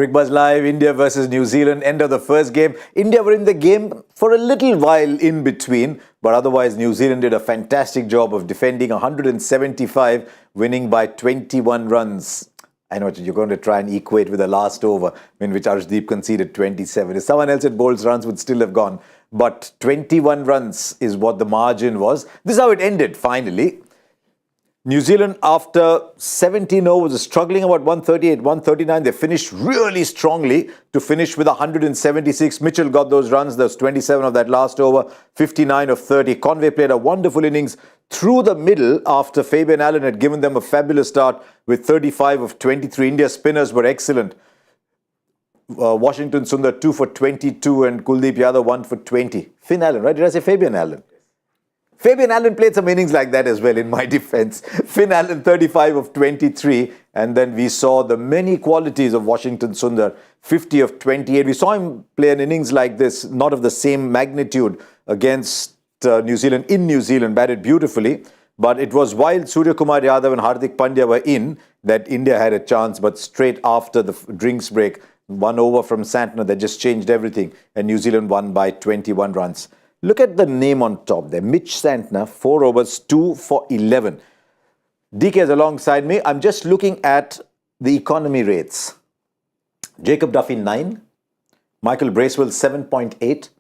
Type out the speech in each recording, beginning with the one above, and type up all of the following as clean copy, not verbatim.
Cricbuzz Live, India versus New Zealand, end of the first game. India were in the game for a little while in between, but otherwise New Zealand did a fantastic job of defending 175, winning by 21 runs. I know you're going to try and equate with the last over, in which Arshdeep conceded 27. If someone else had bowled runs, would still have gone. But 21 runs is what the margin was. This is how it ended, finally. New Zealand, after 17 overs, was struggling about 138, 139. They finished really strongly to finish with 176. Mitchell got those runs. There was 27 of that last over, 59 of 30. Conway played a wonderful innings through the middle after Fabian Allen had given them a fabulous start with 35 of 23. India spinners were excellent. Washington Sundar 2 for 22 and Kuldeep Yadav 1 for 20. Finn Allen, right? Did I say Fabian Allen? Fabian Allen played some innings like that as well, in my defense. Finn Allen, 35 of 23. And then we saw the many qualities of Washington Sundar, 50 of 28. We saw him play an innings like this, not of the same magnitude, against New Zealand, in New Zealand, batted beautifully. But it was while Surya Kumar Yadav and Hardik Pandya were in that India had a chance. But straight after the drinks break, one over from Santner that just changed everything. And New Zealand won by 21 runs. Look at the name on top there. Mitch Santner, 4 overs, 2 for 11. DK is alongside me. I'm just looking at the economy rates. Jacob Duffy, 9. Michael Bracewell, 7.8.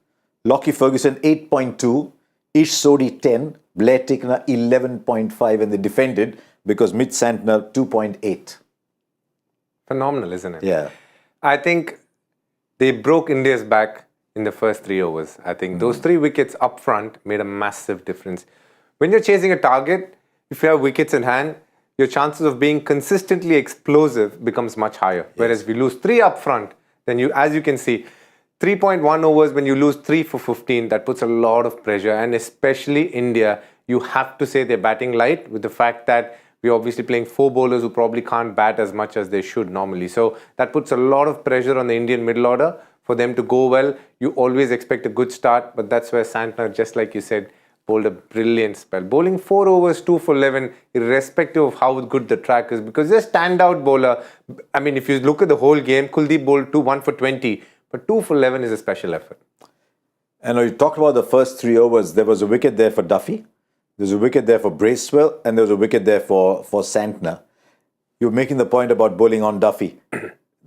Lockie Ferguson, 8.2. Ish Sodhi, 10. Blair Tickner, 11.5. And they defended because Mitch Santner, 2.8. Phenomenal, isn't it? Yeah. I think they broke India's back in the first 3 overs. I think those 3 wickets up front made a massive difference. When you're chasing a target, if you have wickets in hand, your chances of being consistently explosive becomes much higher. Yes. Whereas if you lose 3 up front, then you, as you can see, 3.1 overs, when you lose 3 for 15, that puts a lot of pressure. And especially India, you have to say they're batting light with the fact that we're obviously playing 4 bowlers who probably can't bat as much as they should normally. So that puts a lot of pressure on the Indian middle order. For them to go well, you always expect a good start, but that's where Santner, just like you said, bowled a brilliant spell. Bowling 4 overs, 2 for 11, irrespective of how good the track is, because he's a standout bowler. I mean, if you look at the whole game, Kuldeep bowled 1 for 20, but 2 for 11 is a special effort. And you talked about the first 3 overs. There was a wicket there for Duffy, there's a wicket there for Bracewell, and there was a wicket there for Santner. You're making the point about bowling on Duffy.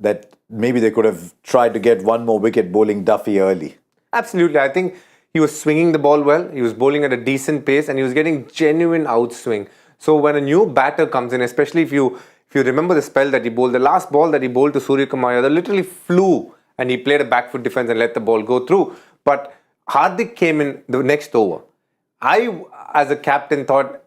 That maybe they could have tried to get one more wicket bowling Duffy early. Absolutely. I think he was swinging the ball well. He was bowling at a decent pace and he was getting genuine outswing. So when a new batter comes in, especially if you remember the spell that he bowled, the last ball that he bowled to Surya Kumar Yadav literally flew and he played a back foot defense and let the ball go through. But Hardik came in the next over. I, as a captain, thought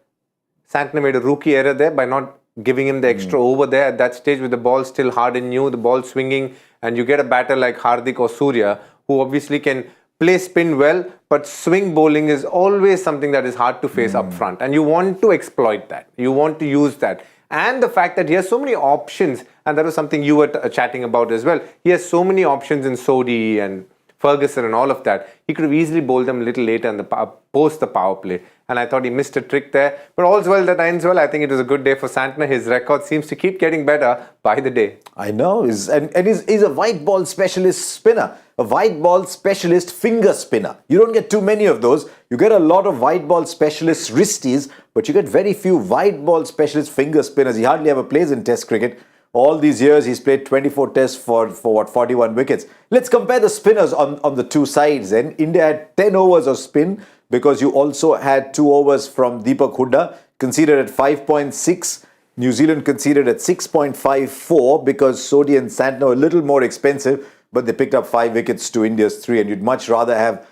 Santner made a rookie error there by not giving him the extra over there at that stage with the ball still hard and new, the ball swinging, and you get a batter like Hardik or Surya who obviously can play spin well, but swing bowling is always something that is hard to face up front, and you want to exploit that. You want to use that. And the fact that he has so many options, and that was something you were chatting about as well. He has so many options in Sodhi and Ferguson and all of that. He could have easily bowled them a little later in the post the power play. And I thought he missed a trick there. But all's well that ends well. I think it was a good day for Santner. His record seems to keep getting better by the day. I know. He's a white ball specialist spinner. A white ball specialist finger spinner. You don't get too many of those. You get a lot of white ball specialist wristies, but you get very few white ball specialist finger spinners. He hardly ever plays in Test cricket. All these years, he's played 24 tests for what, 41 wickets. Let's compare the spinners on the two sides then. India had 10 overs of spin because you also had 2 overs from Deepak Hooda, conceded at 5.6. New Zealand conceded at 6.54 because Sodhi and Santner were a little more expensive, but they picked up 5 wickets to India's 3. And you'd much rather have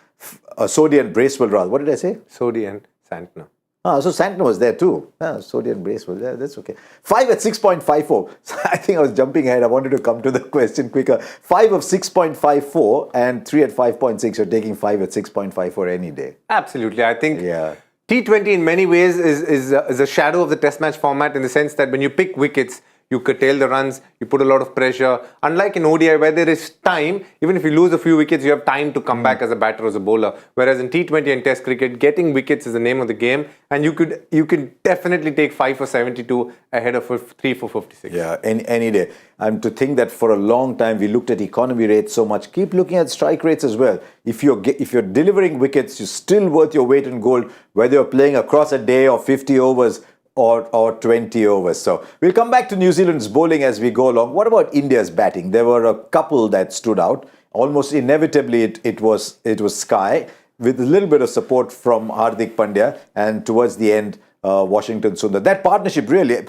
Sodhi and Bracewell rather. What did I say? Sodhi and Santner. So Santner was there too. Sodhi and Bracewell, yeah, that's okay. 5 at 6.54. So I think I was jumping ahead. I wanted to come to the question quicker. 5 of 6.54 and 3 at 5.6. You're taking 5 at 6.54 any day. Absolutely. I think T20 in many ways is a shadow of the test match format in the sense that when you pick wickets, you curtail the runs, you put a lot of pressure. Unlike in ODI where there is time, even if you lose a few wickets, you have time to come back as a batter or as a bowler. Whereas in T20 and Test cricket, getting wickets is the name of the game, and you could definitely take 5 for 72 ahead of 3 for 56. Yeah, any day. And to think that for a long time we looked at economy rates so much, keep looking at strike rates as well. If you're delivering wickets, you're still worth your weight in gold, whether you're playing across a day or 50 overs or 20 overs. So we'll come back to New Zealand's bowling as we go along. What about India's batting? There were a couple that stood out. Almost inevitably, it was Sky, with a little bit of support from Hardik Pandya, and towards the end, Washington Sundar. That partnership really,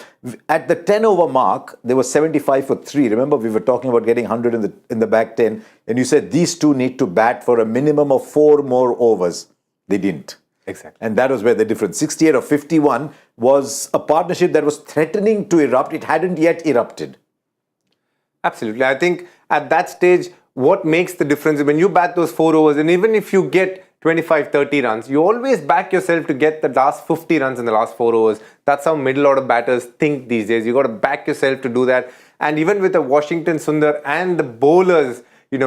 at the 10 over mark, they were 75 for 3. Remember, we were talking about getting 100 in the back 10, and you said these two need to bat for a minimum of 4 more overs. They didn't. Exactly. And that was where the difference. 68 or 51 was a partnership that was threatening to erupt. It hadn't yet erupted. Absolutely. I think at that stage, what makes the difference is when you bat those 4 overs, and even if you get 25, 30 runs, you always back yourself to get the last 50 runs in the last 4 overs. That's how middle order batters think these days. You got to back yourself to do that. And even with the Washington Sundar and the bowlers,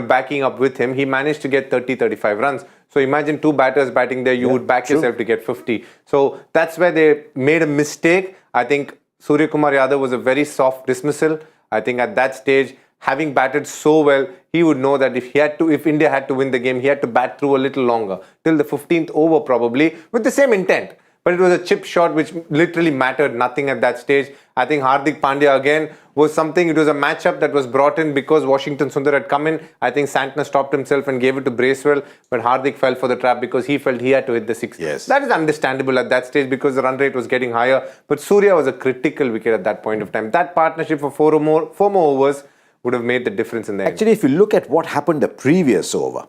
backing up with him, he managed to get 30, 35 runs. So imagine 2 batters batting there, you would back yourself to get 50. So that's where they made a mistake. I think Surya Kumar Yadav was a very soft dismissal. I think at that stage, having batted so well, he would know that if India had to win the game, he had to bat through a little longer, till the 15th over probably, with the same intent. But it was a chip shot which literally mattered nothing at that stage. I think Hardik Pandya again was something, it was a matchup that was brought in because Washington Sundar had come in. I think Santner stopped himself and gave it to Bracewell, but Hardik fell for the trap because he felt he had to hit the 6. Yes. That is understandable at that stage because the run rate was getting higher. But Surya was a critical wicket at that point of time. That partnership for 4 more overs would have made the difference in the end. Actually, if you look at what happened the previous over,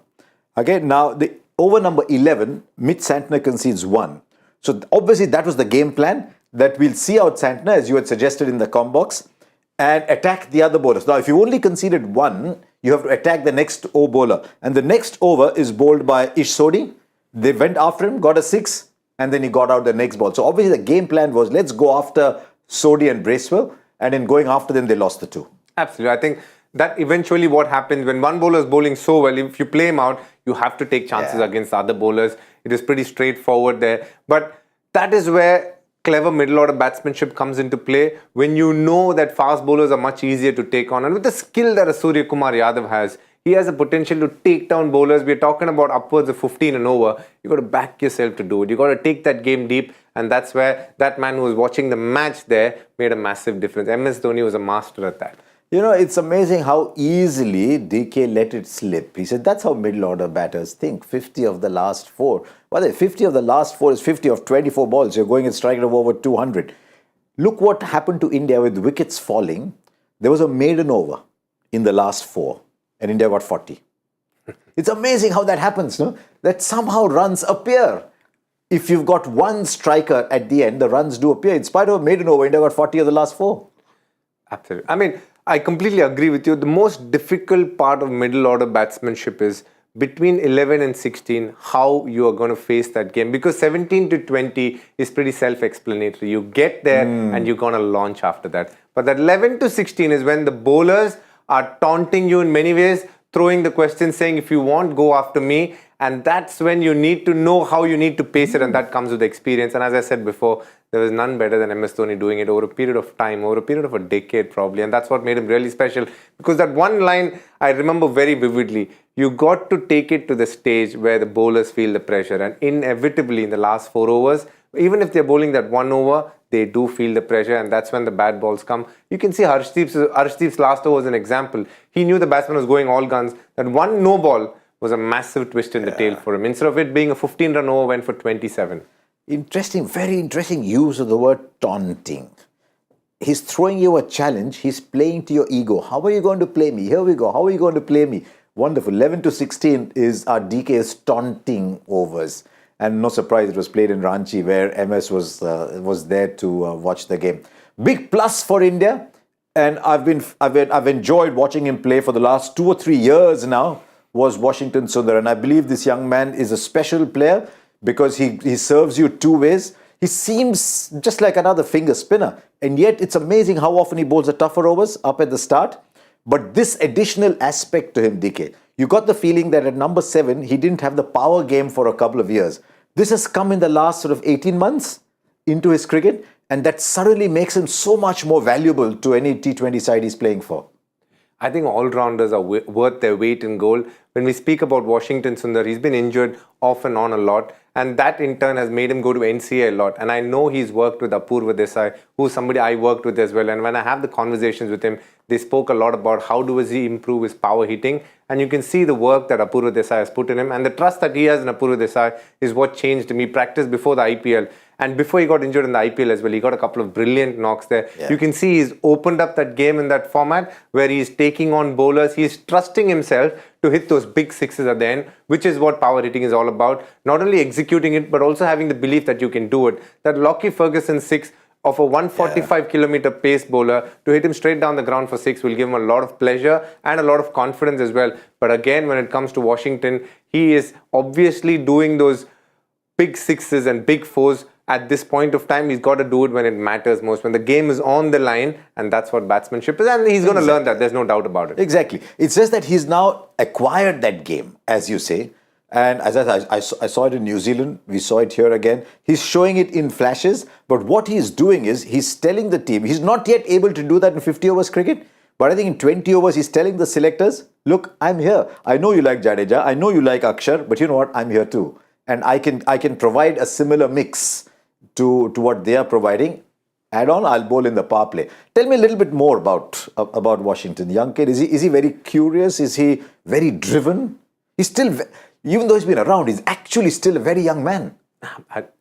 again, now the over number 11, Mitch Santner concedes 1. So obviously that was the game plan, that we'll see out Santner, as you had suggested in the com box, and attack the other bowlers. Now, if you only conceded 1, you have to attack the next bowler. And the next over is bowled by Ish Sodhi. They went after him, got a 6, and then he got out the next ball. So obviously the game plan was, let's go after Sodhi and Bracewell, and in going after them, they lost the 2. Absolutely. I think that eventually what happens when one bowler is bowling so well, if you play him out, you have to take chances against the other bowlers. It is pretty straightforward there. But that is where clever middle order batsmanship comes into play, when you know that fast bowlers are much easier to take on. And with the skill that a Surya Kumar Yadav has, he has a potential to take down bowlers. We're talking about upwards of 15 and over. You've got to back yourself to do it. You've got to take that game deep. And that's where that man who was watching the match there made a massive difference. MS Dhoni was a master at that. It's amazing how easily DK let it slip. He said, that's how middle order batters think. 50 of the last 4. Well, 50 of the last 4 is 50 of 24 balls. You're going and striking of over 200. Look what happened to India with wickets falling. There was a maiden over in the last 4, and India got 40. It's amazing how that happens, no? That somehow runs appear. If you've got one striker at the end, the runs do appear. In spite of a maiden over, India got 40 of the last 4. Absolutely. I mean, I completely agree with you. The most difficult part of middle order batsmanship is between 11 and 16, how you are going to face that game. Because 17 to 20 is pretty self-explanatory. You get there and you're going to launch after that. But that 11 to 16 is when the bowlers are taunting you in many ways, throwing the question, saying, if you want, go after me. And that's when you need to know how you need to pace it, and that comes with experience. And as I said before, there was none better than MS Dhoni doing it over a period of time, over a period of a decade probably. And that's what made him really special. Because that one line, I remember very vividly. You got to take it to the stage where the bowlers feel the pressure. And inevitably in the last 4 overs, even if they're bowling that 1 over, they do feel the pressure, and that's when the bad balls come. You can see Harshdeep's last over was an example. He knew the batsman was going all guns. That one no ball was a massive twist in the tail for him. Instead of it being a 15-run over, went for 27. Interesting, very interesting use of the word taunting. He's throwing you a challenge. He's playing to your ego. How are you going to play me? Here we go. How are you going to play me? Wonderful. 11 to 16 is our DK's taunting overs. And no surprise, it was played in Ranchi, where MS was there to watch the game. Big plus for India. And I've enjoyed watching him play for the last 2 or 3 years now, was Washington Sundar. And I believe this young man is a special player because he serves you 2 ways. He seems just like another finger spinner. And yet it's amazing how often he bowls the tougher overs up at the start. But this additional aspect to him, DK, you got the feeling that at number 7, he didn't have the power game for a couple of years. This has come in the last sort of 18 months into his cricket, and that suddenly makes him so much more valuable to any T20 side he's playing for. I think all-rounders are worth their weight in gold. When we speak about Washington Sundar, he's been injured off and on a lot, and that in turn has made him go to NCA a lot. And I know he's worked with Apurva Desai, who's somebody I worked with as well. And when I have the conversations with him, they spoke a lot about how does he improve his power hitting. And you can see the work that Apurva Desai has put in him. And the trust that he has in Apurva Desai is what changed him. He practiced before the IPL. And before he got injured in the IPL as well, he got a couple of brilliant knocks there. Yeah. You can see he's opened up that game in that format where he's taking on bowlers. He's trusting himself to hit those big sixes at the end, which is what power hitting is all about. Not only executing it, but also having the belief that you can do it. That Lockie Ferguson 6 of a 145-kilometer pace bowler to hit him straight down the ground for 6 will give him a lot of pleasure and a lot of confidence as well. But again, when it comes to Washington, he is obviously doing those big sixes and big fours. At this point of time, he's got to do it when it matters most, when the game is on the line, and that's what batsmanship is, and he's going to learn that. There's no doubt about it. Exactly. It's just that he's now acquired that game, as you say, and as I saw it in New Zealand, we saw it here again. He's showing it in flashes, but what he's doing is he's telling the team, he's not yet able to do that in 50 overs cricket, but I think in 20 overs, he's telling the selectors, look, I'm here. I know you like Jadeja, I know you like Akshar, but you know what, I'm here too. And I can provide a similar mix to what they are providing. Add on, I'll bowl in the power play. Tell me a little bit more about Washington. Young kid, is he very curious? Is he very driven? He's still, even though he's been around, he's actually still a very young man.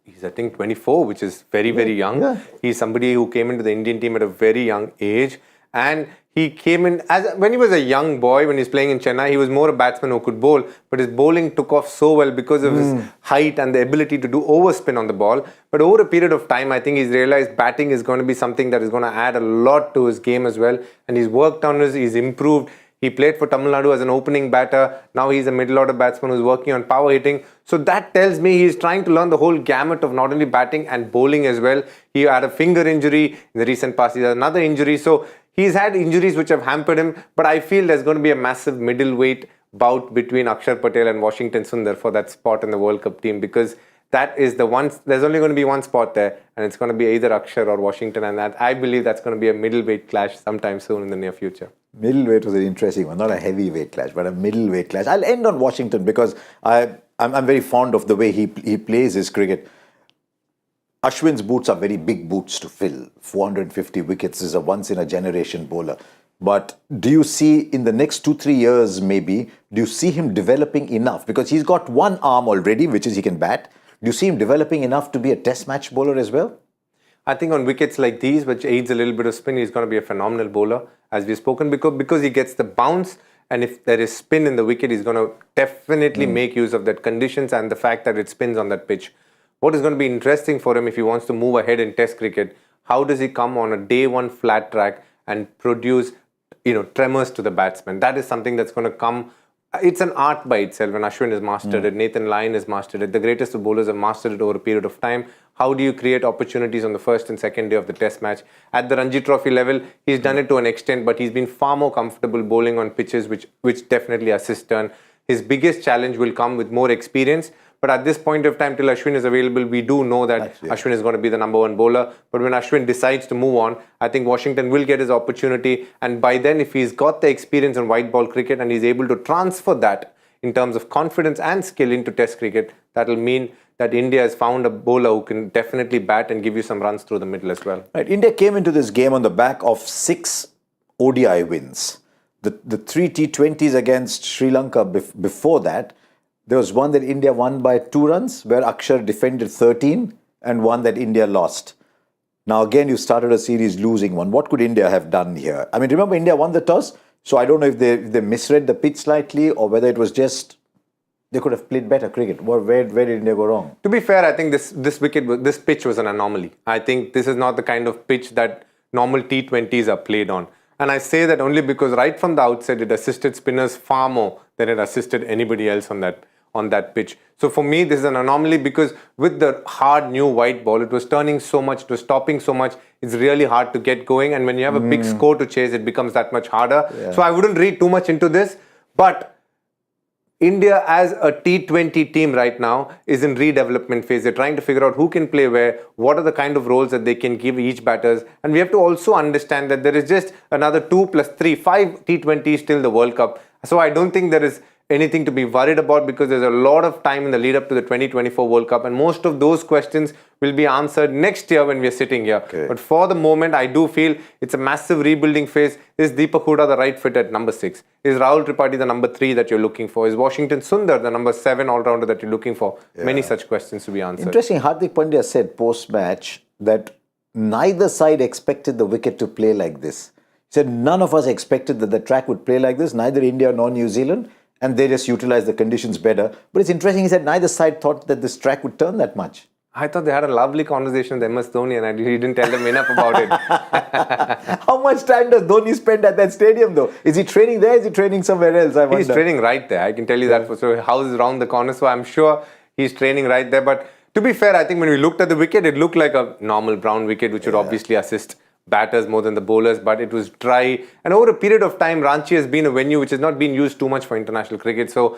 He's, I think, 24, which is very, very young. Yeah. He's somebody who came into the Indian team at a very young age. And he came in, when he was a young boy, when he was playing in Chennai, he was more a batsman who could bowl. But his bowling took off so well because of his height and the ability to do overspin on the ball. But over a period of time, I think he's realized batting is going to be something that is going to add a lot to his game as well. And he's worked on his, he's improved. He played for Tamil Nadu as an opening batter. Now he's a middle order batsman who's working on power hitting. So that tells me he's trying to learn the whole gamut of not only batting and bowling as well. He had a finger injury in the recent past. He had another injury. So he's had injuries which have hampered him. But I feel there's going to be a massive middleweight bout between Akshar Patel and Washington Sundar for that spot in the World Cup team, because that is the one, there's only going to be one spot there, and it's going to be either Akshar or Washington, and that I believe that's going to be a middleweight clash sometime soon in the near future. Middleweight was an interesting one, not a heavyweight clash, but a middleweight clash. I'll end on Washington because I'm very fond of the way he plays his cricket. Ashwin's boots are very big boots to fill. 450 wickets is a once-in-a-generation bowler. But do you see in the next 2-3 years maybe, do you see him developing enough? Because he's got one arm already, which is he can bat. Do you see him developing enough to be a test match bowler as well? I think on wickets like these, which aids a little bit of spin, he's going to be a phenomenal bowler, as we've spoken, because he gets the bounce, and if there is spin in the wicket, he's going to definitely make use of that conditions and the fact that it spins on that pitch. What is going to be interesting for him if he wants to move ahead in test cricket, how does he come on a day one flat track and produce, tremors to the batsman? That is something that's going to come. It's an art by itself, and Ashwin has mastered it. Nathan Lyon has mastered it. The greatest of bowlers have mastered it over a period of time. How do you create opportunities on the first and second day of the test match? At the Ranji Trophy level, he's done it to an extent, but he's been far more comfortable bowling on pitches which definitely assist turn. His biggest challenge will come with more experience. But at this point of time, till Ashwin is available, we do know that Ashwin is going to be the number one bowler. But when Ashwin decides to move on, I think Washington will get his opportunity. And by then, if he's got the experience in white ball cricket and he's able to transfer that in terms of confidence and skill into test cricket, that will mean that India has found a bowler who can definitely bat and give you some runs through the middle as well. Right. India came into this game on the back of 6 ODI wins. The 3 T20s against Sri Lanka before that. There was one that India won by 2 runs, where Akshar defended 13, and one that India lost. Now, again, you started a series losing one. What could India have done here? I mean, remember, India won the toss, so I don't know if they misread the pitch slightly or whether it was just they could have played better cricket. Where did India go wrong? To be fair, I think this pitch was an anomaly. I think this is not the kind of pitch that normal T20s are played on. And I say that only because right from the outset, it assisted spinners far more than it assisted anybody else on on that pitch. So for me, this is an anomaly because with the hard new white ball, it was turning so much, it was stopping so much. It's really hard to get going. And when you have a big score to chase, it becomes that much harder. Yeah. So I wouldn't read too much into this. But India as a T20 team right now is in redevelopment phase. They're trying to figure out who can play where, what are the kind of roles that they can give each batters. And we have to also understand that there is just another 2 + 3, 5 T20s till the World Cup. So I don't think there is anything to be worried about because there's a lot of time in the lead up to the 2024 World Cup, and most of those questions will be answered next year when we're sitting here. Okay. But for the moment, I do feel it's a massive rebuilding phase. Is Deepak Hooda the right fit at number 6? Is Rahul Tripathi the number 3 that you're looking for? Is Washington Sundar the number 7 all-rounder that you're looking for? Many such questions to be answered. Interesting, Hardik Pandya said post-match that neither side expected the wicket to play like this. He said none of us expected that the track would play like this, neither India nor New Zealand, and they just utilized the conditions better. But it's interesting, he said neither side thought that this track would turn that much. I thought they had a lovely conversation with MS Dhoni and he didn't tell them enough about it. How much time does Dhoni spend at that stadium though? Is he training there? Is he training somewhere else? I wonder. He's training right there. I can tell you that. So his house is around the corner. So I'm sure he's training right there. But to be fair, I think when we looked at the wicket, it looked like a normal brown wicket, which would obviously assist batters more than the bowlers, but it was dry. And over a period of time, Ranchi has been a venue which has not been used too much for international cricket. So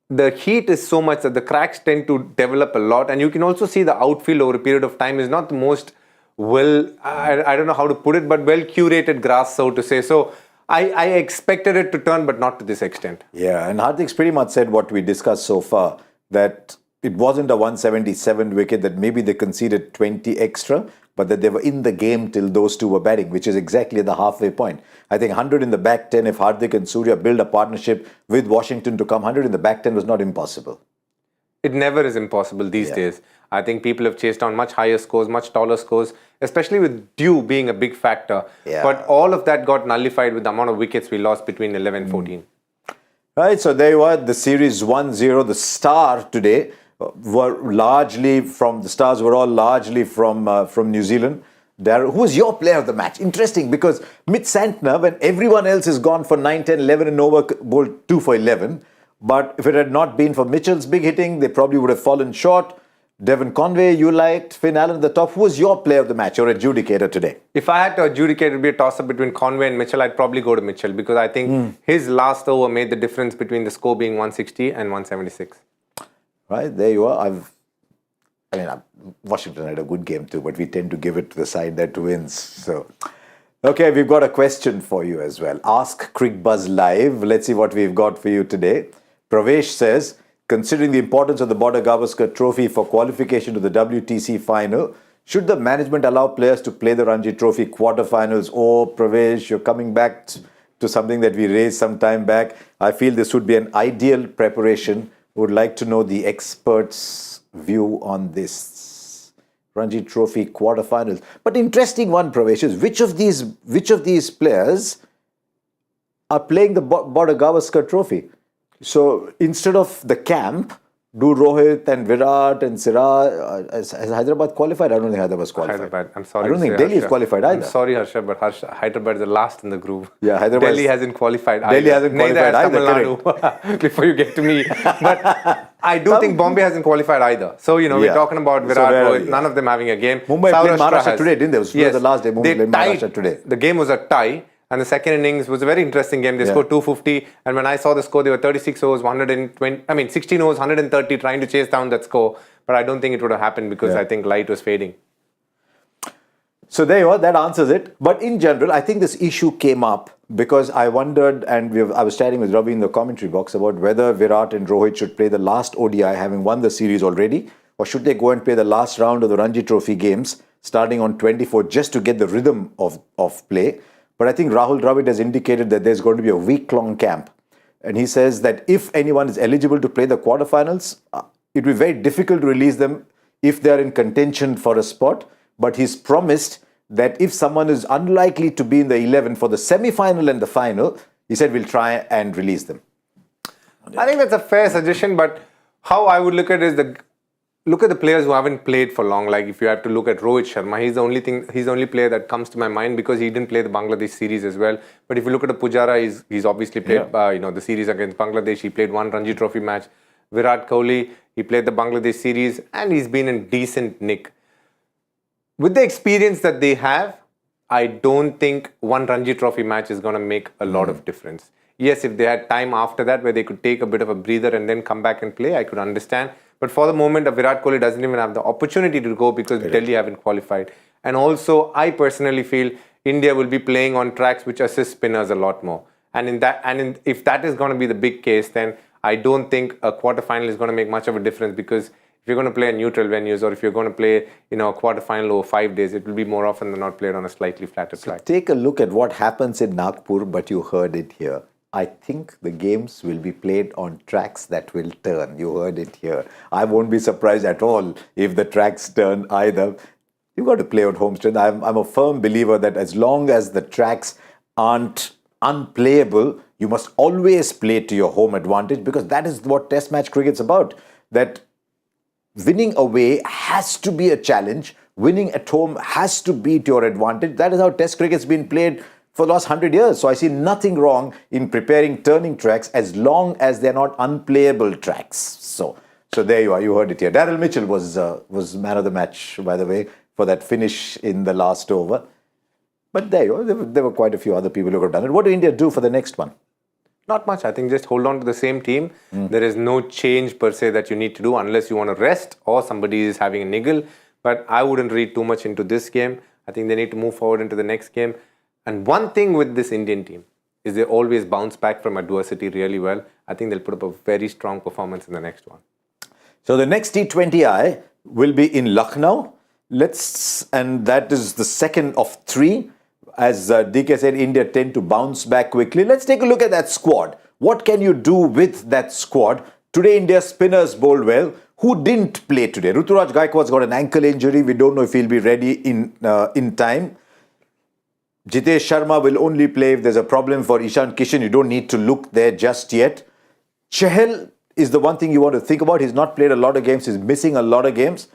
the heat is so much that the cracks tend to develop a lot. And you can also see the outfield over a period of time is not the most I don't know how to put it, but well curated grass, so to say. So I expected it to turn, but not to this extent. Yeah, and Hardik's pretty much said what we discussed so far, that it wasn't a 177 wicket, that maybe they conceded 20 extra, but that they were in the game till those two were batting, which is exactly the halfway point. I think 100 in the back 10, if Hardik and Surya build a partnership with Washington to come 100 in the back 10 was not impossible. It never is impossible these days. I think people have chased down much higher scores, much taller scores, especially with dew being a big factor. Yeah. But all of that got nullified with the amount of wickets we lost between 11 and 14. Right, so there you are, the series 1-0. The star today were largely from, the stars were all largely from New Zealand. Darryl, who was your player of the match? Interesting, because Mitch Santner, when everyone else is gone for 9, 10, 11 and over, bowled 2 for 11. But if it had not been for Mitchell's big hitting, they probably would have fallen short. Devon Conway, you liked. Finn Allen at the top. Who was your player of the match, your adjudicator today? If I had to adjudicate, it would be a toss-up between Conway and Mitchell. I'd probably go to Mitchell because I think his last over made the difference between the score being 160 and 176. Right, there you are. Washington had a good game too, but we tend to give it to the side that wins. So, okay, we've got a question for you as well. Ask Cricbuzz Live. Let's see what we've got for you today. Pravesh says, considering the importance of the Border Gavaskar Trophy for qualification to the WTC final, should the management allow players to play the Ranji Trophy quarterfinals? Oh, Pravesh, you're coming back to something that we raised some time back. I feel this would be an ideal preparation. Would like to know the experts' view on this. Ranji Trophy quarterfinals. But interesting one, Pravesh, is which of these players are playing the Border Gavaskar Trophy? So instead of the camp, do Rohit and Virat and Siraj, has Hyderabad qualified? I don't think Hyderabad's qualified. Hyderabad, I'm sorry. I don't think Delhi is qualified either. I'm sorry, Harsha, but Hyderabad is the last in the group. Yeah, Hyderabad. Delhi hasn't qualified either. Delhi hasn't qualified either. Tamil Nadu, before you get to me. But I do think Bombay hasn't qualified either. So, we're talking about Virat, Rohit, none of them having a game. Mumbai played Maharashtra today, didn't they? It was the last day. Mumbai played Maharashtra today. The game was a tie. And the second innings was a very interesting game. They scored 250. And when I saw the score, they were 36 overs, 16 overs, 130 trying to chase down that score. But I don't think it would have happened because I think light was fading. So there you are. That answers it. But in general, I think this issue came up because I wondered, and I was chatting with Ravi in the commentary box about whether Virat and Rohit should play the last ODI having won the series already, or should they go and play the last round of the Ranji Trophy games starting on 24 just to get the rhythm of play. But I think Rahul Dravid has indicated that there's going to be a week-long camp. And he says that if anyone is eligible to play the quarterfinals, it will be very difficult to release them if they are in contention for a spot. But he's promised that if someone is unlikely to be in the 11 for the semi-final and the final, he said we'll try and release them. I think that's a fair suggestion, but how I would look at it is look at the players who haven't played for long. Like if you have to look at Rohit Sharma, he's the only player that comes to my mind because he didn't play the Bangladesh series as well. But if you look at the Pujara, he's obviously played the series against Bangladesh. He played one Ranji Trophy match. Virat Kohli. He played the Bangladesh series and he's been in decent nick. With the experience that they have, I don't think one Ranji Trophy match is going to make a lot of difference. Yes, if they had time after that where they could take a bit of a breather and then come back and play, I could understand. But for the moment, Virat Kohli doesn't even have the opportunity to go because Delhi haven't qualified. And also, I personally feel India will be playing on tracks which assist spinners a lot more. And if that is going to be the big case, then I don't think a quarterfinal is going to make much of a difference, because if you're going to play at neutral venues or if you're going to play, a quarterfinal over 5 days, it will be more often than not played on a slightly flatter track. Take a look at what happens in Nagpur, but you heard it here. I think the games will be played on tracks that will turn. You heard it here. I won't be surprised at all if the tracks turn either. You've got to play on home strength. I'm a firm believer that as long as the tracks aren't unplayable, you must always play to your home advantage, because that is what Test match cricket's about. That winning away has to be a challenge. Winning at home has to be to your advantage. That is how Test cricket's been played for the last 100 years. So I see nothing wrong in preparing turning tracks as long as they're not unplayable tracks. So there you are. You heard it here. Daryl Mitchell was man of the match, by the way, for that finish in the last over. But there you are. There were quite a few other people who could have done it. What do India do for the next one? Not much. I think just hold on to the same team. There is no change per se that you need to do unless you want to rest or somebody is having a niggle. But I wouldn't read too much into this game. I think they need to move forward into the next game. And one thing with this Indian team is they always bounce back from adversity really well. I think they'll put up a very strong performance in the next one. So the next T20I will be in Lucknow. And that is the second of 3. As DK said, India tend to bounce back quickly. Let's take a look at that squad. What can you do with that squad? Today, India's spinners bowled well. Who didn't play today? Ruturaj Gaikwad's got an ankle injury. We don't know if he'll be ready in time. Jitesh Sharma will only play if there's a problem for Ishan Kishan. You don't need to look there just yet. Chahal is the one thing you want to think about. He's not played a lot of games. He's missing a lot of games.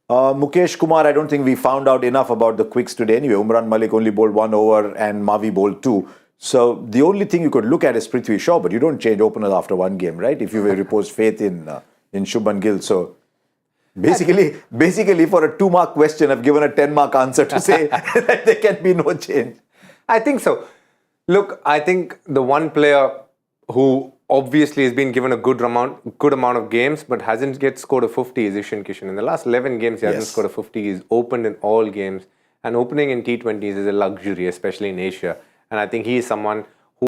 Mukesh Kumar, I don't think we found out enough about the quicks today. Anyway, Umran Malik only bowled 1 over and Mavi bowled 2. So the only thing you could look at is Prithvi Shaw, but you don't change openers after one game, right? If you repose faith in Shubman Gill. So basically for a 2-mark question, I've given a 10-mark answer to say that there can be no change. I think so. Look, I think the one player who obviously has been given a good amount of games but hasn't yet scored a 50 is Ishan Kishan. In the last 11 games, he hasn't scored a 50. He's opened in all games. And opening in T20s is a luxury, especially in Asia. And I think he is someone